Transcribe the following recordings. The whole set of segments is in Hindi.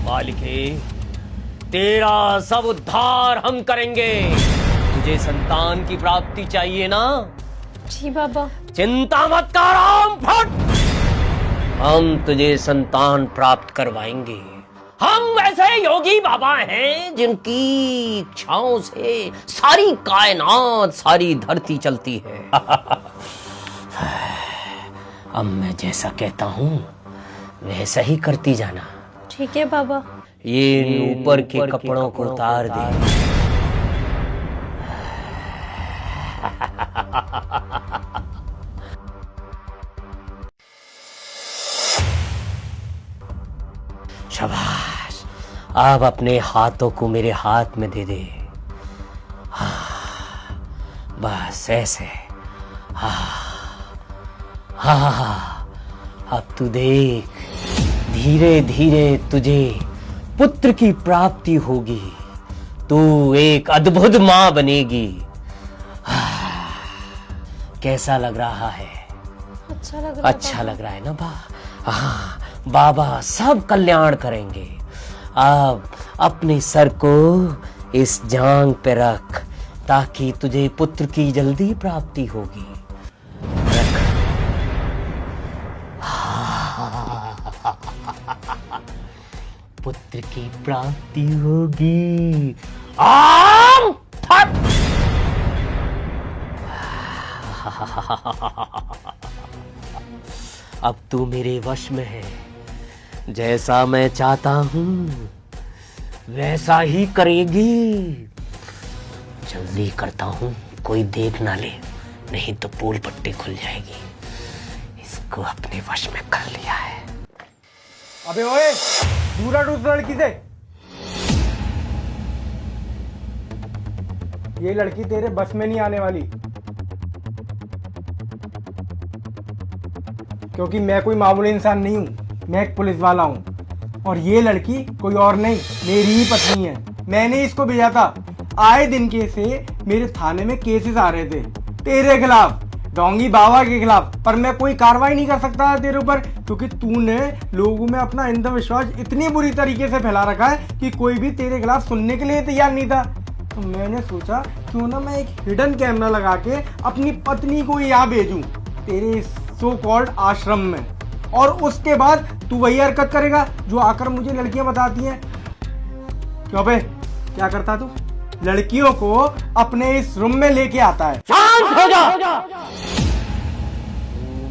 बालिके, तेरा सब उद्धार हम करेंगे। तुझे संतान की प्राप्ति चाहिए ना? जी बाबा। चिंता मत कर, राम फट। हम तुझे संतान प्राप्त करवाएंगे। हम वैसे योगी बाबा हैं जिनकी इच्छाओं से सारी कायनात, सारी धरती चलती है। अब मैं जैसा कहता हूँ वैसा ही करती जाना। ठीक है बाबा। ये ऊपर के कपड़ों को उतार दे। शाबाश, अब अपने हाथों को मेरे हाथ में दे दे। हाँ, बस ऐसे। हाँ, अब तू देख, धीरे धीरे तुझे पुत्र की प्राप्ति होगी। तू एक अद्भुत मां बनेगी। कैसा लग रहा है? अच्छा लग रहा है ना बा? हाँ, बाबा सब कल्याण करेंगे। अब अपने सर को इस जांग पे रख ताकि तुझे पुत्र की जल्दी प्राप्ति होगी। रख। पुत्र की प्राप्ति होगी। आम फट। अब तू मेरे वश में है। जैसा मैं चाहता हूं वैसा ही करेगी। जल्दी करता हूं, कोई देख ना ले, नहीं तो पोल पट्टी खुल जाएगी। इसको अपने वश में कर लिया है। अबे ओए, दूर हट उस लड़की से। ये लड़की तेरे बस में नहीं आने वाली, क्योंकि मैं कोई मामूली इंसान नहीं हूँ, मैं एक पुलिस वाला हूँ। और ये लड़की कोई और नहीं, मेरी ही पत्नी है। मैंने इसको भेजा था। आए दिन के से मेरे थाने में केसेस आ रहे थे तेरे खिलाफ, डोंगी बाबा के खिलाफ, पर मैं कोई कार्रवाई नहीं कर सकता है तेरे ऊपर, क्योंकि तूने लोगों में अपना अंधविश्वास इतनी बुरी तरीके से फैला रखा है कि कोई भी तेरे खिलाफ सुनने के लिए तैयार नहीं था। तो मैंने सोचा क्यों ना मैं एक हिडन कैमरा लगा के अपनी पत्नी को यहाँ भेजूं तेरे सो कॉल्ड आश्रम में, और उसके बाद तू वही हरकत करेगा जो आकर मुझे लड़कियां बताती हैं। क्यों बे, क्या करता तू? लड़कियों को अपने इस रूम में लेके आता है। शांत हो जा।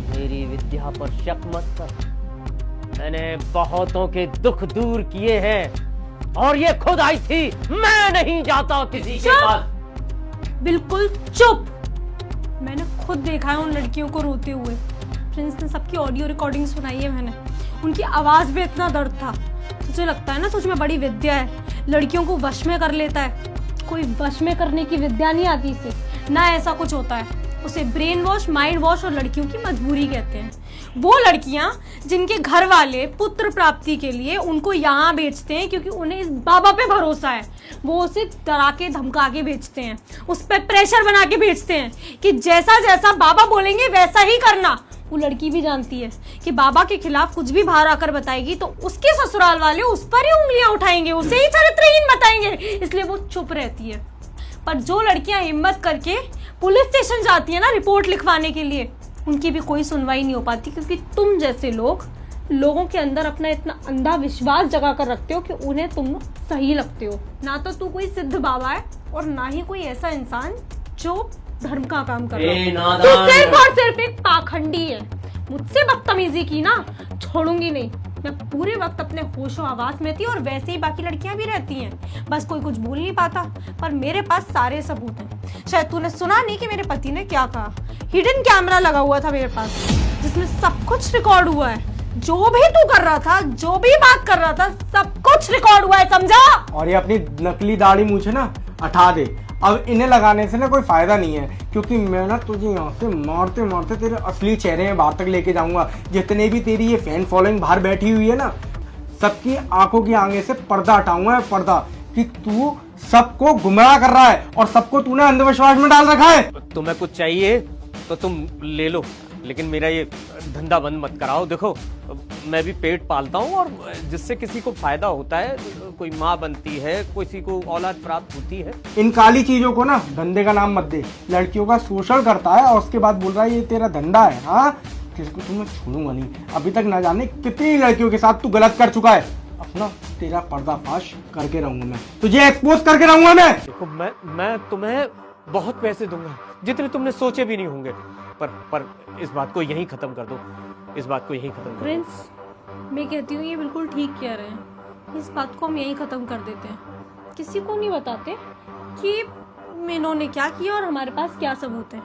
मेरी विद्या पर शक मत कर। मैंने बहुतों के दुख दूर किए हैं और ये खुद आई थी। मैं नहीं जाता किसी के पास। बिल्कुल चुप। मैंने खुद देखा है उन लड़कियों को रोते हुए। प्रिंस ने सबकी ऑडियो रिकॉर्डिंग सुनाई है मैंने। उनकी आवाज में इतना दर्द था। तुझे लगता है ना तुझ में बड़ी विद्या है, लड़कियों को वश में कर लेता है। कोई वश में करने की विद्या नहीं आती इसे, ना ऐसा कुछ होता है। उसे ब्रेन वॉश, माइंड वॉश और लड़कियों की मजबूरी कहते हैं। वो लड़कियां जिनके घर वाले पुत्र प्राप्ति के लिए उनको यहाँ बेचते हैं क्योंकि उन्हें इस बाबा पे भरोसा है। वो उसे डरा के धमका के बेचते हैं, उस पर प्रेशर बना के बेचते हैं कि जैसा जैसा बाबा बोलेंगे वैसा ही करना। वो लड़की भी जानती है कि बाबा के खिलाफ कुछ भी बाहर आकर बताएगी तो उसके ससुराल वाले उस पर ही उंगलियां उठाएंगे, उसे ही चरित्रहीन बताएंगे, इसलिए वो चुप रहती है। पर जो लड़कियां हिम्मत करके पुलिस स्टेशन जाती है ना रिपोर्ट लिखवाने के लिए, उनकी भी कोई सुनवाई नहीं हो पाती, क्योंकि तुम जैसे लोगों के अंदर अपना इतना अंधा विश्वास जगा कर रखते हो कि उन्हें तुम सही लगते हो। ना तो तू कोई सिद्ध बाबा है और ना ही कोई ऐसा इंसान जो धर्म का काम कर रहा है। तू सिर्फ और सिर्फ एक पाखंडी है। मुझसे बदतमीजी की ना, छोड़ूंगी नहीं। मैं पूरे वक्त अपने होशो आवाज में थी और वैसे ही बाकी लड़कियां भी रहती हैं, बस कोई कुछ बोल नहीं पाता। पर मेरे पास सारे सबूत हैं। शायद तूने सुना नहीं कि मेरे पति ने क्या कहा। हिडन कैमरा लगा हुआ था मेरे पास जिसमें सब कुछ रिकॉर्ड हुआ है। जो भी तू कर रहा था, जो भी बात कर रहा था, सब कुछ रिकॉर्ड हुआ है, समझा? और ये अपनी नकली दाढ़ी मूंछ ना हटा दे। अब इन्हें लगाने से ना कोई फायदा नहीं है, क्योंकि मैं ना तुझे यहाँ से मारते मारते तेरे असली चेहरे में बाहर तक लेके जाऊंगा। जितने भी तेरी ये फैन फॉलोइंग बाहर बैठी हुई है ना, सबकी आंखों की आगे से पर्दा हटाऊंगा, पर्दा, कि तू सबको गुमराह कर रहा है और सबको तूने अंधविश्वास में डाल रखा है। तुम्हें कुछ चाहिए तो तुम ले लो, लेकिन मेरा ये धंधा बंद मत कराओ। देखो मैं भी पेट पालता हूँ और जिससे किसी को फायदा होता है, कोई माँ बनती है, किसी को औलाद प्राप्त होती है। इन काली चीजों को ना धंधे का नाम मत दे। लड़कियों का शोषण करता है और उसके बाद बोल रहा है ये तेरा धंधा है। हाँ, किसको तुम्हें छोड़ूंगा नहीं। अभी तक ना जाने कितनी लड़कियों के साथ तू गलत कर चुका है। अपना तेरा पर्दाफाश करके रहूंगा मैं, तुझे एक्सपोज करके रहूंगा मैं। देखो मैं तुम्हें बहुत पैसे दूंगा, जितने तुमने सोचे भी नहीं होंगे, पर इस बात को यहीं खत्म कर दो। इस बात को यहीं खत्म कर दो। प्रिंस, मैं कहती हूँ ये बिल्कुल ठीक कह रहे हैं। इस बात को हम यहीं खत्म कर देते हैं, किसी को नहीं बताते कि इन्होंने क्या किया और हमारे पास क्या सबूत है।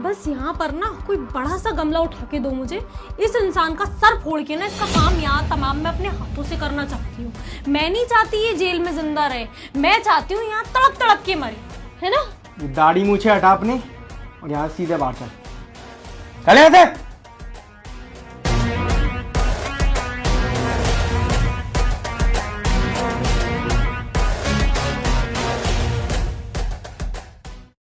बस यहाँ पर ना कोई बड़ा सा गमला उठा के दो मुझे, इस इंसान का सर फोड़ के ना इसका काम यहाँ तमाम मैं अपने हाथों से करना चाहती हूँ। मैं नहीं चाहती ये जेल में जिंदा रहे, मैं चाहती हूँ यहाँ तड़प तड़प के मरे, है ना। दाढ़ी मूछे हटा अपने और यहाँ सीधे बाहर चल। चले यहाँ से।